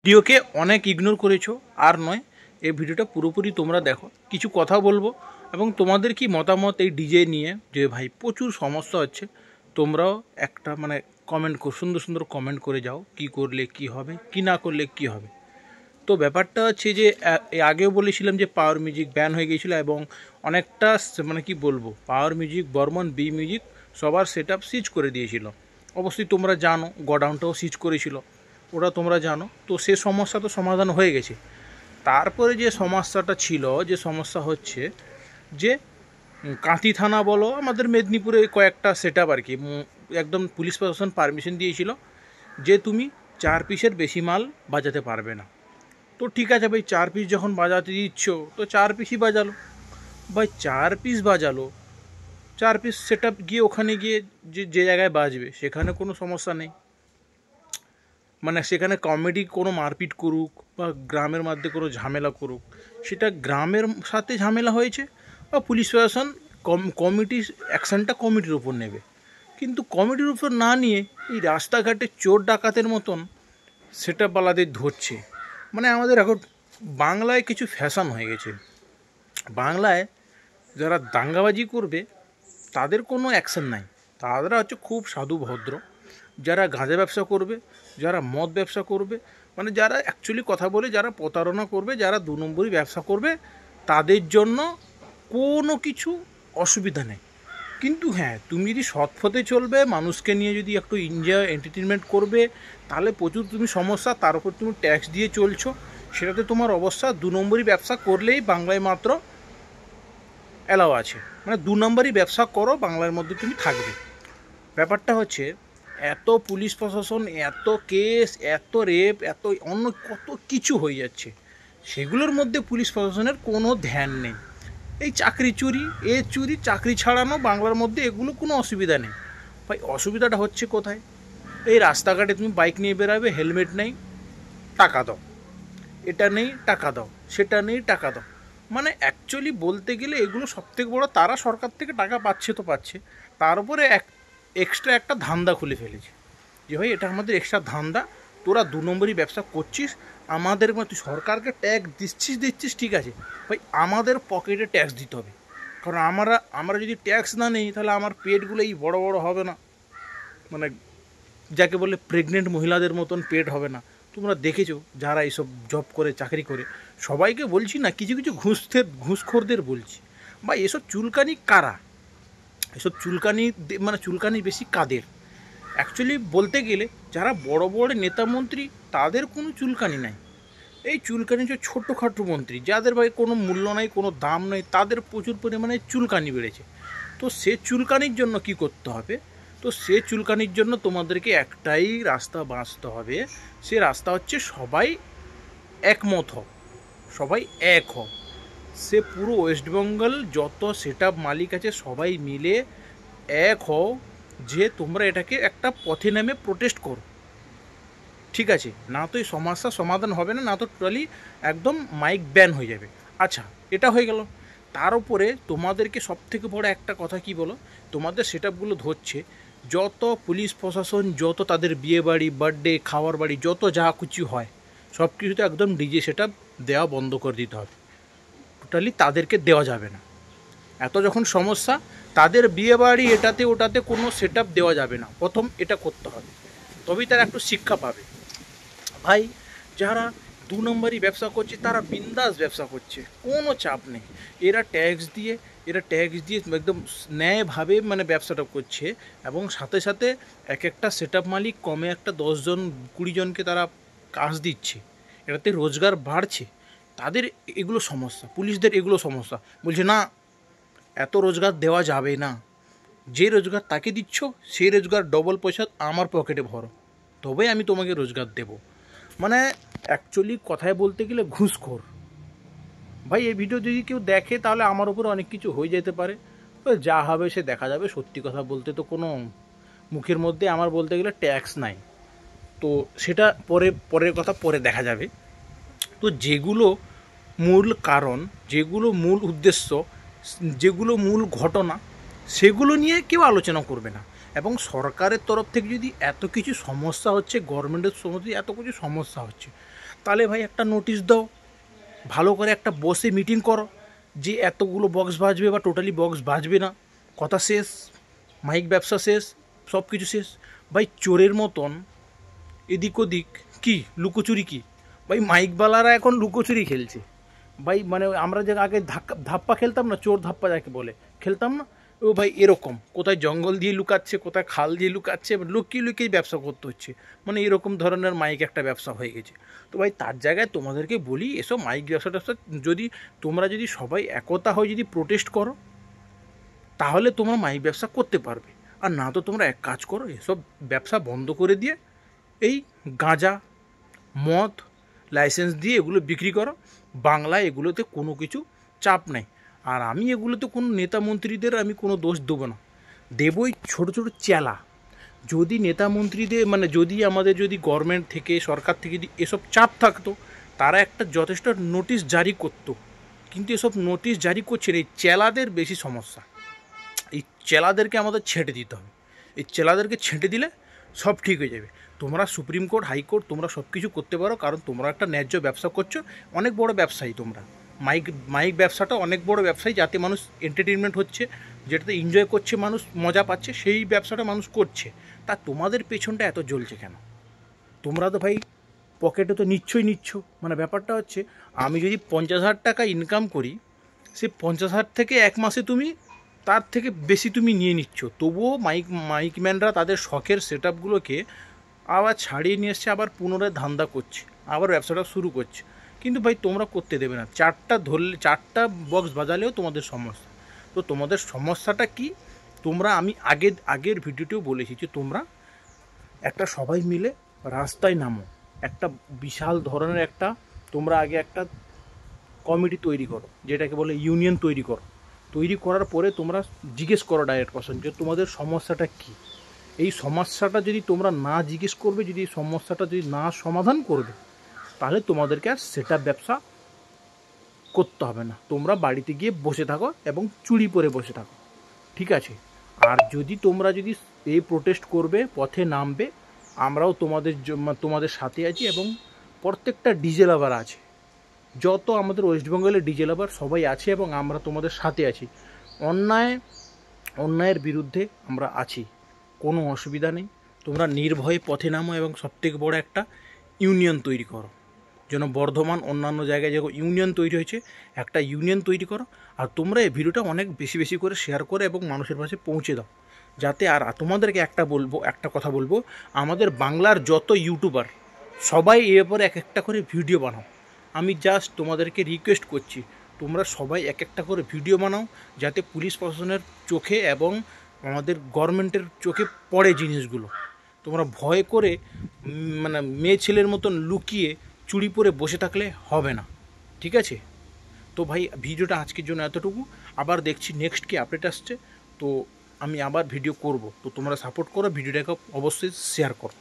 ভিডিওকে অনেক ইগনোর করেছো, আর নয়, এই ভিডিওটা পুরোপুরি তোমরা দেখো। কিছু কথা বলবো এবং তোমাদের কি মতামত এই ডিজে নিয়ে, যে ভাই প্রচুর সমস্যা হচ্ছে। তোমরাও একটা কমেন্ট সুন্দর সুন্দর কমেন্ট করে যাও, কি করলে কি হবে, কি না করলে কি হবে। তো ব্যাপারটা হচ্ছে যে আগেও বলেছিলাম যে পাওয়ার মিউজিক ব্যান হয়ে গিয়েছিল এবং অনেকটা কি বলবো, power music, Burman, B music সবার সেট আপ সিজ করে দিয়েছিল। অবশ্যই তোমরা জানো, গোডাউনটাও সিজ করেছিল, ওটা তোমরা জানো। তো সে সমস্যা তো সমাধান হয়ে গেছে। তারপরে যে সমস্যাটা ছিল, যে সমস্যা হচ্ছে যে কাঁথি থানা বলো, আমাদের মেদিনীপুরে কয়েকটা সেট আপ আর কি, একদম পুলিশ প্রশাসন পারমিশন দিয়েছিল যে তুমি 4 পিসের বেশি মাল বাজাতে পারবে না। তো ঠিক আছে ভাই, 4 পিস যখন বাজাতে দিচ্ছ তো 4 পিসই বাজালো। ভাই 4 পিস বাজালো, 4 পিস সেট আপ গিয়ে ওখানে গিয়ে যে জায়গায় বাজবে সেখানে কোনো সমস্যা নেই। সেখানে কমেডি কোনো মারপিট করুক বা গ্রামের মধ্যে কোনো ঝামেলা করুক, সেটা গ্রামের সাথে ঝামেলা হয়েছে বা পুলিশ প্রশাসন কমিটির অ্যাকশানটা কমিটির উপর নেবে। কিন্তু কমিটির উপর না নিয়ে এই রাস্তাঘাটে চোর ডাকাতের মতন সেট আপওয়ালাদের ধরছে। আমাদের এখন বাংলায় কিছু ফ্যাশন হয়ে গেছে। বাংলায় যারা দাঙ্গাবাজি করবে তাদের কোনো অ্যাকশন নাই, তারা হচ্ছে খুব সাধু ভদ্র। যারা গাঁজা ব্যবসা করবে, যারা মদ ব্যবসা করবে, যারা অ্যাকচুয়ালি কথা বলে, যারা প্রতারণা করবে, যারা 2 নম্বরই ব্যবসা করবে, তাদের জন্য কোনো কিছু অসুবিধা নেই। কিন্তু হ্যাঁ, তুমি যদি সৎ পথে চলবে, মানুষকে নিয়ে যদি একটু এনজয় এন্টারটেনমেন্ট করবে, তাহলে প্রচুর তুমি সমস্যা, তার উপর তুমি ট্যাক্স দিয়ে চলছো, সেটাতে তোমার অবস্থা 2 নম্বরই ব্যবসা করলেই বাংলায় মাত্র অ্যালাও আছে। 2 নম্বরই ব্যবসা করো, বাংলার মধ্যে তুমি থাকবে। ব্যাপারটা হচ্ছে এত পুলিশ প্রশাসন, এত কেস, এত রেপ, এত অন্য কত কিছু হয়ে যাচ্ছে, সেগুলোর মধ্যে পুলিশ প্রশাসনের কোনো ধ্যান নেই। এই চাকরি চুরি, চুরি, চাকরি ছাড়ানো, বাংলার মধ্যে এগুলো কোনো অসুবিধা নেই। ভাই অসুবিধাটা হচ্ছে কোথায়? এই রাস্তাঘাটে তুমি বাইক নিয়ে বেরাবে, হেলমেট নেই, টাকা দাও, এটা নেই টাকা দাও, সেটা নেই টাকা দাও। অ্যাকচুয়ালি বলতে গেলে এগুলো সবথেকে বড়, তারা সরকার থেকে টাকা পাচ্ছে তো পাচ্ছে, তার উপরে এক্সট্রা একটা ধান্দা খুলে ফেলেছে যে ভাই এটা আমাদের এক্সট্রা ধান্দা, তোরা 2 নম্বরই ব্যবসা করছিস, আমাদের তুই সরকারকে ট্যাক্স দিচ্ছিস ঠিক আছে ভাই, আমাদের পকেটে ট্যাক্স দিতে হবে। কারণ আমরা যদি ট্যাক্স না নিই তাহলে আমার পেটগুলো এই বড় বড় হবে না, যাকে বলে প্রেগনেন্ট মহিলাদের মতন পেট হবে না। তোমরা দেখেছো যারা এইসব জব করে, চাকরি করে, সবাইকে বলছি না, কিছু কিছু ঘুষখোরদের বলছি। বা এসব চুলকানি কারা, এসব চুলকানি চুলকানি বেশি কাদের? অ্যাকচুয়ালি বলতে গেলে যারা বড় বড় নেতা মন্ত্রী, তাদের কোনো চুলকানি নাই। এই চুলকানি যে ছোটোখাটো মন্ত্রী, যাদের ভাই কোনো মূল্য নাই, কোনো দাম নেই, তাদের প্রচুর পরিমাণে চুলকানি বেড়েছে। তো সে চুলকানির জন্য কি করতে হবে? তো সে চুলকানির জন্য তোমাদেরকে একটাই রাস্তা বাঁচতে হবে, সে রাস্তা হচ্ছে সবাই একমত হও, সবাই এক হও। সে পুরো ওয়েস্টবেঙ্গল যত সেট আপ মালিক আছে সবাই মিলে এক হও, যে তোমরা এটাকে একটা পথে নেমে প্রোটেস্ট করো, ঠিক আছে? না তো এই সমস্যার সমাধান হবে না, না তো টোটালি একদম মাইক ব্যান হয়ে যাবে। আচ্ছা, এটা হয়ে গেল। তার উপরে তোমাদেরকে সবথেকে বড় একটা কথা কি বলো, তোমাদের সেট আপগুলো ধরছে, যত পুলিশ প্রশাসন, যত তাদের বিয়ে বাড়ি, বার্থডে, খাওয়ার বাড়ি, যত যা কিছু হয় সব কিছুতে একদম ডিজে সেট আপ দেওয়া বন্ধ করে দিতে হবে, টোটালি তাদেরকে দেওয়া যাবে না। এত যখন সমস্যা, তাদের বিয়ে বাড়ি, এটাতে ওটাতে কোনো সেট আপ দেওয়া যাবে না, প্রথম এটা করতে হবে, তবেই তারা একটু শিক্ষা পাবে। ভাই যারা 2 নম্বরই ব্যবসা করছে তারা বিন্দাস ব্যবসা করছে, কোনো চাপ নেই। এরা ট্যাক্স দিয়ে একদম ন্যায়ভাবে ব্যবসাটা করছে, এবং সাথে সাথে এক একটা সেট আপ মালিক কমে একটা 10 জন 20 জনকে তারা কাজ দিচ্ছে, এটাতে রোজগার বাড়ছে। তাদের এগুলো সমস্যা, পুলিশদের এগুলো সমস্যা, বলছে না এত রোজগার দেওয়া যাবে না, যে রোজগার তাকে দিচ্ছ সেই রোজগার ডবল পয়সা আমার পকেটে ভরো, তবে আমি তোমাকে রোজগার দেবো। অ্যাকচুয়ালি কথায় বলতে গেলে ঘুষখোর। ভাই এই ভিডিও যদি কেউ দেখে তাহলে আমার উপরে অনেক কিছু হয়ে যেতে পারে, তো যা হবে সে দেখা যাবে। সত্যি কথা বলতে তো কোনো মুখের মধ্যে আমার বলতে গেলে ট্যাক্স নাই, তো সেটা পরের কথা পরে দেখা যাবে। তো যেগুলো মূল কারণ, যেগুলো মূল উদ্দেশ্য, যেগুলো মূল ঘটনা, সেগুলো নিয়ে কেউ আলোচনা করবে না। এবং সরকারের তরফ থেকে যদি এত কিছু সমস্যা হচ্ছে, গভর্নমেন্টের সমস্যা এত কিছু সমস্যা হচ্ছে, তাহলে ভাই একটা নোটিশ দাও, ভালো করে একটা বসে মিটিং করো যে এতগুলো বক্স বাজবে বা টোটালি বক্স বাজবে না, কথা শেষ, মাইক ব্যবসা শেষ, সব কিছু শেষ। ভাই চোরের মতন এদিক ওদিক কি লুকোচুরি কি, ভাই মাইকবালারা এখন লুকোচুরি খেলছে ভাই। মানে আমরা যে আগে ধাপ্পা খেলতাম না, চোর ধাপ্পা যাকে বলে, খেলতাম না, ও ভাই এরকম কোথায় জঙ্গল দিয়ে লুকাচ্ছে, কোথায় খাল দিয়ে লুকাচ্ছে, লুকিয়ে লুকিয়ে ব্যবসা করতে হচ্ছে, মানে এরকম ধরনের মাইক একটা ব্যবসা হয়ে গেছে। তো ভাই তার জায়গায় তোমাদেরকে বলি, এসব মাইক ব্যবসা ট্যাবসা যদি তোমরা যদি সবাই একতা হয়ে যদি প্রোটেস্ট করো, তাহলে তোমরা মাইক ব্যবসা করতে পারবে। আর না তো তোমরা এক কাজ করো, এসব ব্যবসা বন্ধ করে দিয়ে এই গাঁজা মদ লাইসেন্স দিয়ে এগুলো বিক্রি করো। বাংলায় এগুলোতে কোনো কিছু চাপ নেই। আর আমি এগুলোতে কোনো নেতা মন্ত্রীদের আমি কোনো দোষ দেবো না, দেবই ছোটো ছোটো চেলা। যদি নেতা মন্ত্রীদের মানে যদি আমাদের যদি গভর্নমেন্ট থেকে সরকার থেকে যদি এসব চাপ থাকতো, তারা একটা যথেষ্ট নোটিশ জারি করতো, কিন্তু এসব নোটিশ জারি করছে না। এই চেলাদের বেশি সমস্যা, এই চেলাদেরকে আমাদের ছেঁটে দিতে হবে। এই চেলাদেরকে ছেঁটে দিলে সব ঠিক হয়ে যাবে। তোমরা সুপ্রিম কোর্ট হাইকোর্ট তোমরা সব কিছু করতে পারো, কারণ তোমরা একটা ন্যায্য ব্যবসা করছো, অনেক বড় ব্যবসায়ী তোমরা। মাইক মাইক ব্যবসাটা অনেক বড় ব্যবসায়ী, যাতে মানুষ এন্টারটেনমেন্ট হচ্ছে, যেটাতে এনজয় করছে, মানুষ মজা পাচ্ছে, সেই ব্যবসাটা মানুষ করছে। তা তোমাদের পেছনটা এত জ্বলছে কেন? তোমরা তো ভাই পকেটে তো নিচ্ছ। মানে ব্যাপারটা হচ্ছে, আমি যদি 50,000 টাকা ইনকাম করি, সে 50,000 থেকে এক মাসে তুমি তার থেকে বেশি তুমি নিয়ে নিচ্ছ, তবুও মাইকম্যানরা তাদের শখের সেট আপগুলোকে আবার ছাড়িয়ে নিয়ে এসছে, আবার পুনরায় ধান্দা করছে, আবার ব্যবসাটা শুরু করছে। কিন্তু ভাই তোমরা করতে দেবে না, 4টা বক্স বাজালেও তোমাদের সমস্যা। তো তোমাদের সমস্যাটা কি? তোমরা আমি আগের ভিডিওতেও বলেছি যে তোমরা একটা সবাই মিলে রাস্তায় নামো, একটা বিশাল ধরনের একটা তোমরা আগে একটা কমিটি তৈরি করো, যেটাকে বলে ইউনিয়ন তৈরি করার পরে তোমরা জিজ্ঞেস করো ডাইরেক্ট কোশ্চেন যে তোমাদের সমস্যাটা কী। এই সমস্যাটা যদি তোমরা না জিজ্ঞেস করবে, যদি এই সমস্যাটা যদি না সমাধান করবে, তাহলে তোমাদেরকে আর সেটা ব্যবসা করতে হবে না। তোমরা বাড়িতে গিয়ে বসে থাকো এবং চুরি পরে বসে থাকো, ঠিক আছে? আর যদি তোমরা যদি এই প্রোটেস্ট করবে, পথে নামবে, আমরাও তোমাদের সাথে আছি, এবং প্রত্যেকটা ডিজে লাভার আছে, যত আমাদের ওয়েস্ট বেঙ্গলের ডিজে লাভার সবাই আছে, এবং আমরা তোমাদের সাথে আছি। অন্যায়ের বিরুদ্ধে আমরা আছি, কোনো অসুবিধা নেই। তোমরা নির্ভয়ে পথে নামো এবং সবথেকে বড় একটা ইউনিয়ন তৈরি করো, যেন বর্ধমান অন্যান্য জায়গায় যেরকম ইউনিয়ন তৈরি হয়েছে, একটা ইউনিয়ন তৈরি করো। আর তোমরা এই ভিডিওটা অনেক বেশি বেশি করে শেয়ার করে এবং মানুষের কাছে পৌঁছে দাও, যাতে আর তোমাদেরকে একটা কথা বলবো, আমাদের বাংলার যত ইউটিউবার সবাই এর ব্যাপারে এক একটা করে ভিডিও বানাও। আমি জাস্ট তোমাদেরকে রিকোয়েস্ট করছি, তোমরা সবাই এক একটা করে ভিডিও বানাও, যাতে পুলিশ প্রশাসনের চোখে এবং আমাদের গভর্নমেন্টের চোখে পড়ে জিনিসগুলো। তোমরা ভয় করে মানে মেয়ে ছেলের মতন লুকিয়ে চুরি পরে বসে থাকলে হবে না, ঠিক আছে? তো ভাই ভিডিওটা আজকের জন্য এতটুকু। আবার দেখছি নেক্সট কি আপডেট আসছে, তো আমি আবার ভিডিও করব। তো তোমরা সাপোর্ট করো, ভিডিওটাকে অবশ্যই শেয়ার করো।